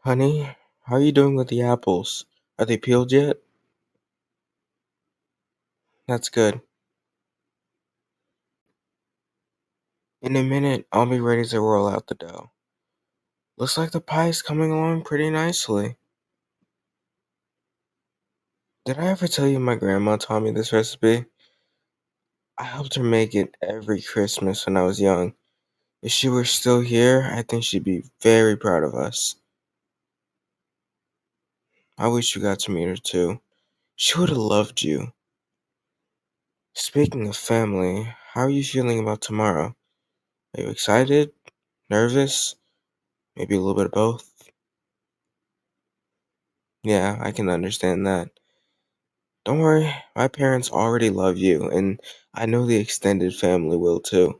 Honey, how are you doing with the apples? Are they peeled yet? That's good. In a minute, I'll be ready to roll out the dough. Looks like the pie's coming along pretty nicely. Did I ever tell you my grandma taught me this recipe? I helped her make it every Christmas when I was young. If she were still here, I think she'd be very proud of us. I wish you got to meet her too. She would have loved you. Speaking of family, how are you feeling about tomorrow? Are you excited? Nervous? Maybe a little bit of both? Yeah, I can understand that. Don't worry, my parents already love you, and I know the extended family will too.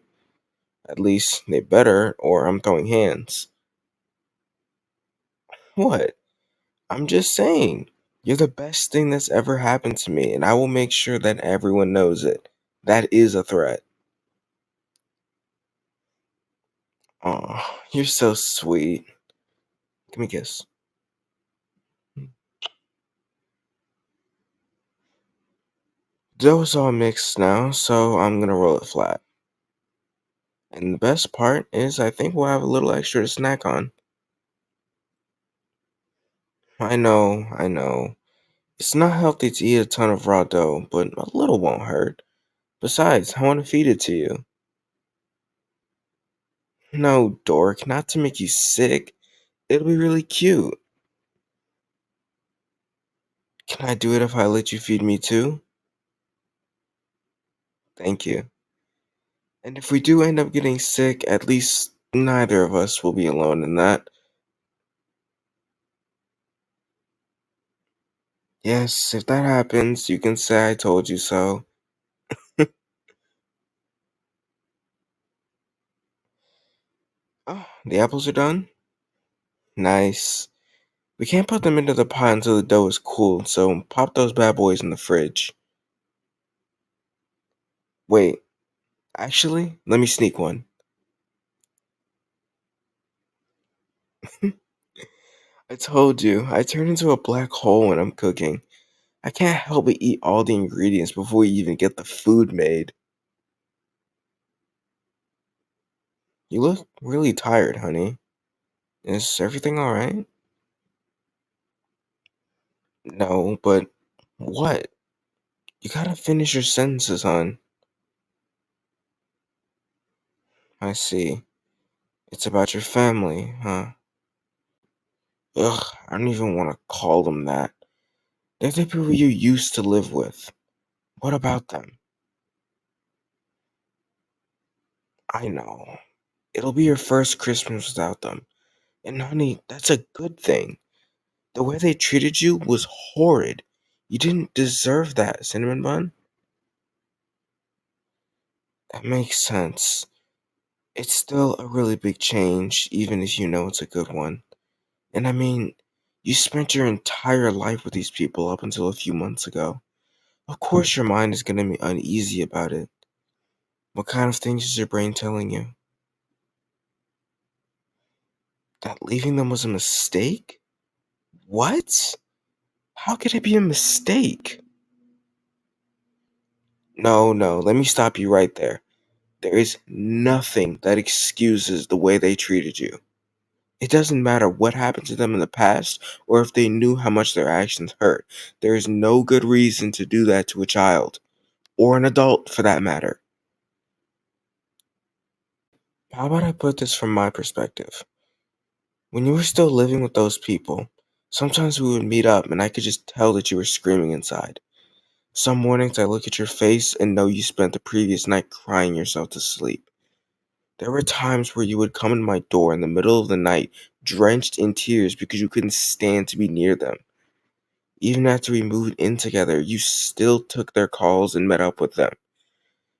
At least they better, or I'm throwing hands. What? I'm just saying, you're the best thing that's ever happened to me, and I will make sure that everyone knows it. That is a threat. Oh, you're so sweet. Give me a kiss. Dough's all mixed now, so I'm gonna roll it flat. And the best part is, I think we'll have a little extra to snack on. I know. It's not healthy to eat a ton of raw dough, but a little won't hurt. Besides, I want to feed it to you. No, dork, not to make you sick. It'll be really cute. Can I do it if I let you feed me too? Thank you. And if we do end up getting sick, at least neither of us will be alone in that. Yes, if that happens, you can say I told you so. Oh, the apples are done? Nice. We can't put them into the pot until the dough is cooled, so pop those bad boys in the fridge. Wait, actually, let me sneak one. I told you, I turn into a black hole when I'm cooking. I can't help but eat all the ingredients before we even get the food made. You look really tired, honey. Is everything alright? No, but what? You gotta finish your sentences, hon. I see. It's about your family, huh? Ugh, I don't even want to call them that. They're the people you used to live with. What about them? I know. It'll be your first Christmas without them. And honey, that's a good thing. The way they treated you was horrid. You didn't deserve that, Cinnamon Bun. That makes sense. It's still a really big change, even if you know it's a good one. And I mean, you spent your entire life with these people up until a few months ago. Of course, your mind is gonna be uneasy about it. What kind of things is your brain telling you? That leaving them was a mistake? What? How could it be a mistake? No, let me stop you right there. There is nothing that excuses the way they treated you. It doesn't matter what happened to them in the past or if they knew how much their actions hurt. There is no good reason to do that to a child, or an adult for that matter. How about I put this from my perspective? When you were still living with those people, sometimes we would meet up and I could just tell that you were screaming inside. Some mornings I look at your face and know you spent the previous night crying yourself to sleep. There were times where you would come in my door in the middle of the night, drenched in tears because you couldn't stand to be near them. Even after we moved in together, you still took their calls and met up with them.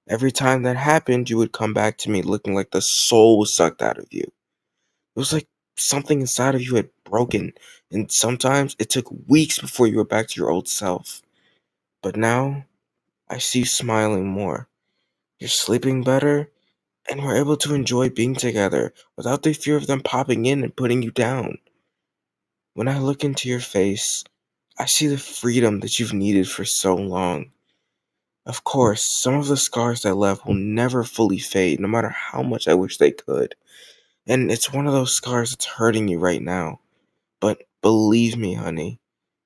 Every time that happened, you would come back to me looking like the soul was sucked out of you. It was like something inside of you had broken, and sometimes it took weeks before you were back to your old self. But now, I see you smiling more. You're sleeping better, and we're able to enjoy being together without the fear of them popping in and putting you down. When I look into your face, I see the freedom that you've needed for so long. Of course, some of the scars that left will never fully fade, no matter how much I wish they could. And it's one of those scars that's hurting you right now. But believe me, honey,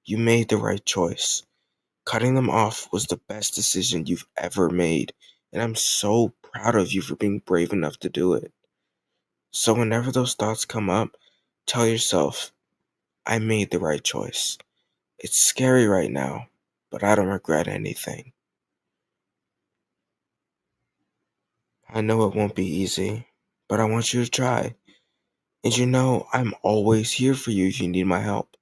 you made the right choice. Cutting them off was the best decision you've ever made, and I'm so proud of you for being brave enough to do it. So, whenever those thoughts come up, tell yourself, I made the right choice. It's scary right now, but I don't regret anything. I know it won't be easy, but I want you to try. And I'm always here for you if you need my help.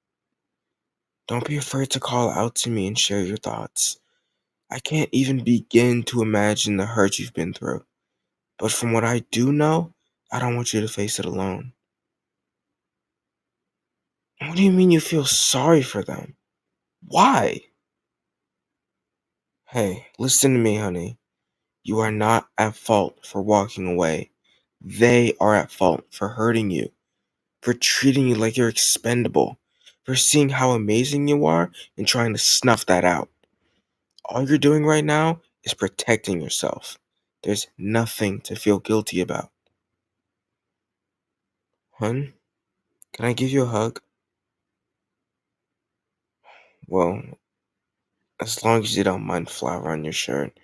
Don't be afraid to call out to me and share your thoughts. I can't even begin to imagine the hurt you've been through. But from what I do know, I don't want you to face it alone. What do you mean you feel sorry for them? Why? Hey, listen to me, honey. You are not at fault for walking away. They are at fault for hurting you, for treating you like you're expendable, for seeing how amazing you are and trying to snuff that out. All you're doing right now is protecting yourself. There's nothing to feel guilty about. Hun, can I give you a hug? Well, as long as you don't mind flour on your shirt.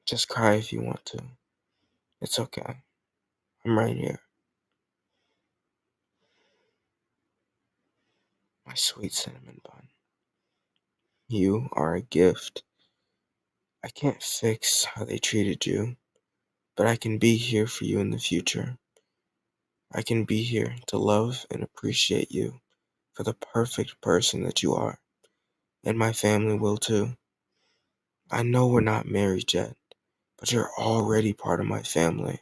Just cry if you want to. It's okay. I'm right here. My sweet cinnamon bun. You are a gift. I can't fix how they treated you, but I can be here for you in the future. I can be here to love and appreciate you for the perfect person that you are. And my family will too. I know we're not married yet, but you're already part of my family.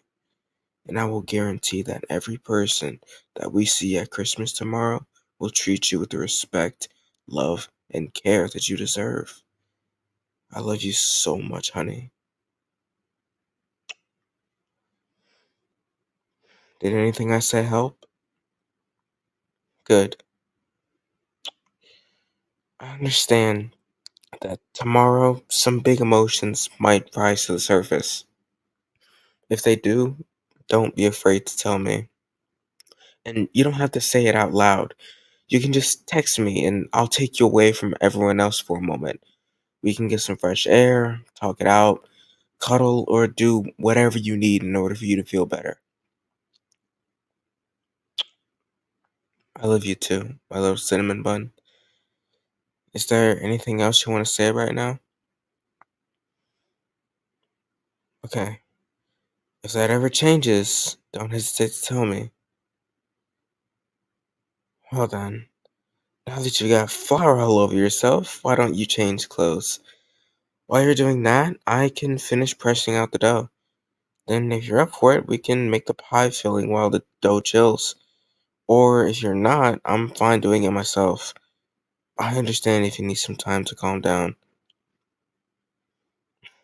And I will guarantee that every person that we see at Christmas tomorrow will treat you with the respect, love, and care that you deserve. I love you so much, honey. Did anything I say help? Good. I understand that tomorrow some big emotions might rise to the surface. If they do, don't be afraid to tell me. And you don't have to say it out loud. You can just text me and I'll take you away from everyone else for a moment. We can get some fresh air, talk it out, cuddle, or do whatever you need in order for you to feel better. I love you too, my little cinnamon bun. Is there anything else you want to say right now? Okay. If that ever changes, don't hesitate to tell me. Well then, now that you got flour all over yourself, why don't you change clothes? While you're doing that, I can finish pressing out the dough. Then, if you're up for it, we can make the pie filling while the dough chills. Or if you're not, I'm fine doing it myself. I understand if you need some time to calm down.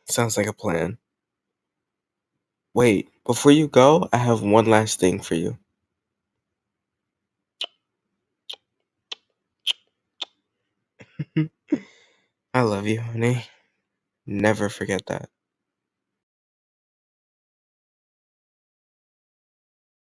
Sounds like a plan. Wait, before you go, I have one last thing for you. I love you, honey. Never forget that.